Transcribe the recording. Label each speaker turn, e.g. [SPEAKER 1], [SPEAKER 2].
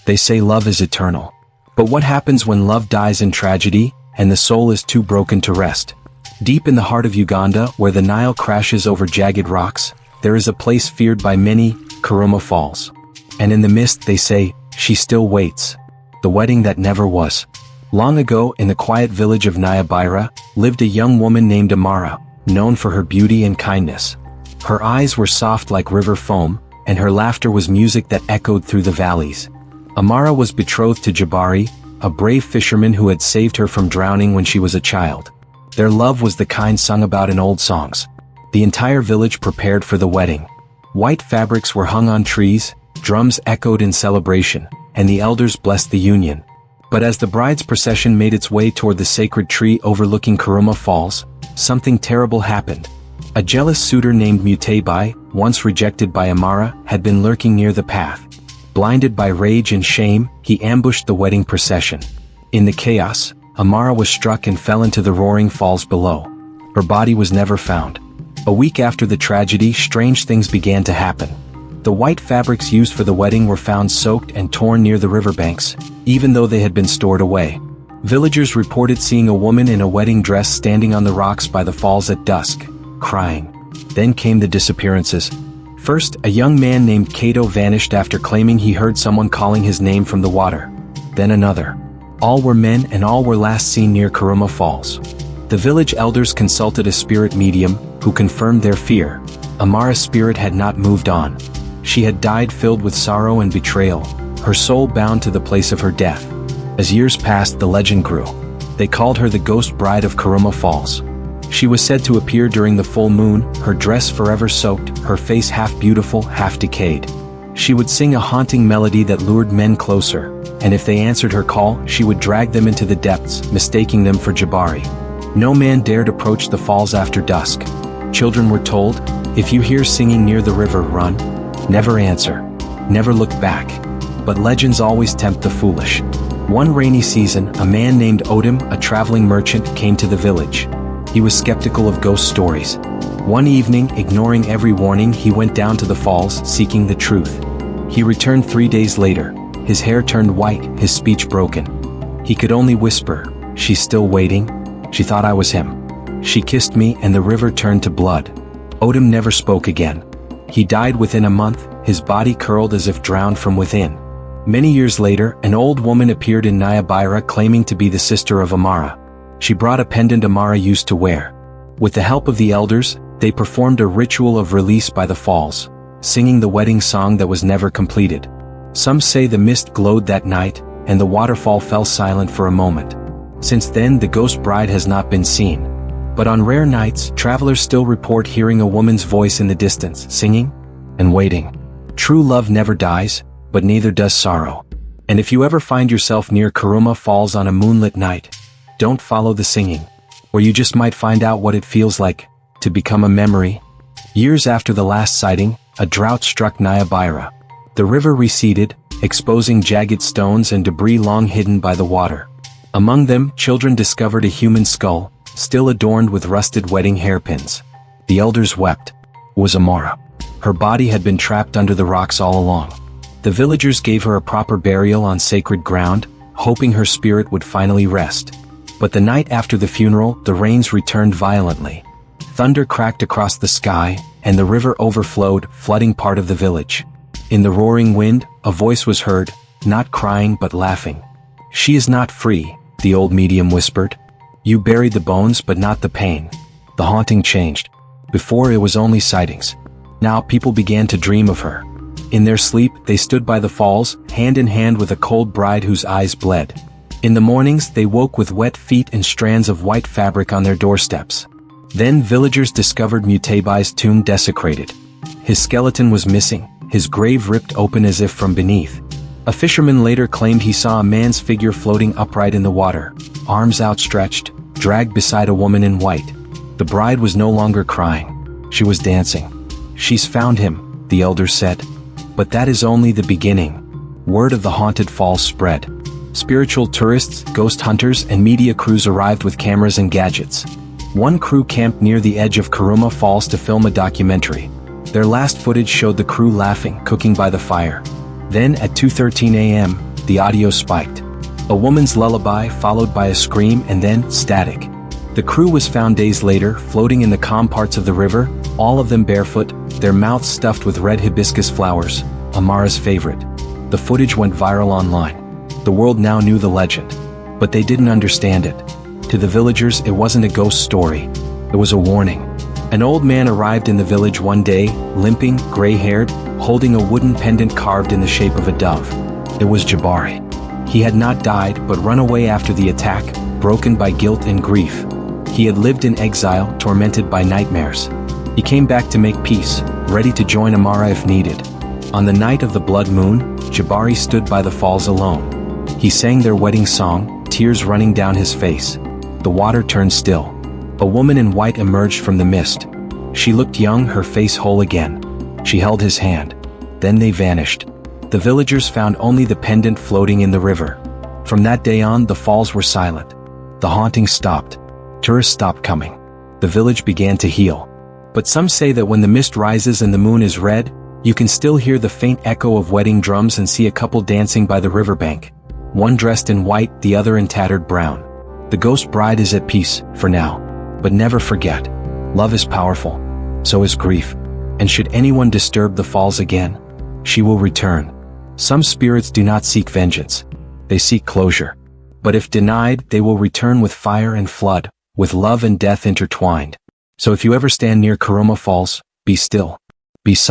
[SPEAKER 1] They say love is eternal. But what happens when love dies in tragedy, and the soul is too broken to rest? Deep in the heart of Uganda, where the Nile crashes over jagged rocks, there is a place feared by many, Karuma Falls. And in the mist, they say, she still waits. The wedding that never was. Long ago, in the quiet village of Nyabaira, lived a young woman named Amara, known for her beauty and kindness. Her eyes were soft like river foam, and her laughter was music that echoed through the valleys. Amara was betrothed to Jabari, a brave fisherman who had saved her from drowning when she was a child. Their love was the kind sung about in old songs. The entire village prepared for the wedding. White fabrics were hung on trees, drums echoed in celebration, and the elders blessed the union. But as the bride's procession made its way toward the sacred tree overlooking Karuma Falls, something terrible happened. A jealous suitor named Mutebai, once rejected by Amara, had been lurking near the path. Blinded by rage and shame, he ambushed the wedding procession. In the chaos, Amara was struck and fell into the roaring falls below. Her body was never found. A week after the tragedy, strange things began to happen. The white fabrics used for the wedding were found soaked and torn near the riverbanks, even though they had been stored away. Villagers reported seeing a woman in a wedding dress standing on the rocks by the falls at dusk, crying. Then came the disappearances. First, a young man named Kato vanished after claiming he heard someone calling his name from the water. Then another. All were men and all were last seen near Karuma Falls. The village elders consulted a spirit medium, who confirmed their fear. Amara's spirit had not moved on. She had died filled with sorrow and betrayal, her soul bound to the place of her death. As years passed, the legend grew. They called her the Ghost Bride of Karuma Falls. She was said to appear during the full moon, her dress forever soaked, her face half beautiful, half decayed. She would sing a haunting melody that lured men closer, and if they answered her call, she would drag them into the depths, mistaking them for Jabari. No man dared approach the falls after dusk. Children were told, if you hear singing near the river, run. Never answer. Never look back. But legends always tempt the foolish. One rainy season, a man named Odom, a traveling merchant, came to the village. He was skeptical of ghost stories. One evening, ignoring every warning, he went down to the falls, seeking the truth. He returned 3 days later, his hair turned white, his speech broken. He could only whisper, "She's still waiting? She thought I was him. She kissed me and the river turned to blood." Odom never spoke again. He died within a month, his body curled as if drowned from within. Many years later, an old woman appeared in Nyabaira claiming to be the sister of Amara. She brought a pendant Amara used to wear. With the help of the elders, they performed a ritual of release by the falls, singing the wedding song that was never completed. Some say the mist glowed that night, and the waterfall fell silent for a moment. Since then, the ghost bride has not been seen. But on rare nights, travelers still report hearing a woman's voice in the distance, singing and waiting. True love never dies, but neither does sorrow. And if you ever find yourself near Karuma Falls on a moonlit night, don't follow the singing, or you just might find out what it feels like to become a memory. Years after the last sighting, a drought struck Nyabaira. The river receded, exposing jagged stones and debris long hidden by the water. Among them, children discovered a human skull, still adorned with rusted wedding hairpins. The elders wept. It was Amara. Her body had been trapped under the rocks all along. The villagers gave her a proper burial on sacred ground, hoping her spirit would finally rest. But the night after the funeral, the rains returned violently. Thunder cracked across the sky, and the river overflowed, flooding part of the village. In the roaring wind, a voice was heard, not crying but laughing. "She is not free," the old medium whispered. "You buried the bones but not the pain." The haunting changed. Before it was only sightings. Now people began to dream of her. In their sleep, they stood by the falls, hand in hand with a cold bride whose eyes bled. In the mornings, they woke with wet feet and strands of white fabric on their doorsteps. Then villagers discovered Mutebi's tomb desecrated. His skeleton was missing, his grave ripped open as if from beneath. A fisherman later claimed he saw a man's figure floating upright in the water, arms outstretched, dragged beside a woman in white. The bride was no longer crying. She was dancing. "She's found him," the elders said. But that is only the beginning. Word of the haunted falls spread. Spiritual tourists, ghost hunters, and media crews arrived with cameras and gadgets. One crew camped near the edge of Karuma Falls to film a documentary. Their last footage showed the crew laughing, cooking by the fire. Then, at 2:13 a.m., The audio spiked. A woman's lullaby followed by a scream and then static. The crew was found days later, floating in the calm parts of the river, all of them barefoot, their mouths stuffed with red hibiscus flowers, Amara's favorite. The footage went viral online. The world now knew the legend. But they didn't understand it. To the villagers, it wasn't a ghost story. It was a warning. An old man arrived in the village one day, limping, gray-haired, holding a wooden pendant carved in the shape of a dove. It was Jabari. He had not died but run away after the attack, broken by guilt and grief. He had lived in exile, tormented by nightmares. He came back to make peace, ready to join Amara if needed. On the night of the blood moon, Jabari stood by the falls alone. He sang their wedding song, tears running down his face. The water turned still. A woman in white emerged from the mist. She looked young, her face whole again. She held his hand. Then they vanished. The villagers found only the pendant floating in the river. From that day on, the falls were silent. The haunting stopped. Tourists stopped coming. The village began to heal. But some say that when the mist rises and the moon is red, you can still hear the faint echo of wedding drums and see a couple dancing by the riverbank. One dressed in white, the other in tattered brown. The ghost bride is at peace, for now. But never forget, love is powerful. So is grief. And should anyone disturb the falls again, she will return. Some spirits do not seek vengeance. They seek closure. But if denied, they will return with fire and flood, with love and death intertwined. So if you ever stand near Karoma Falls, be still. Be silent.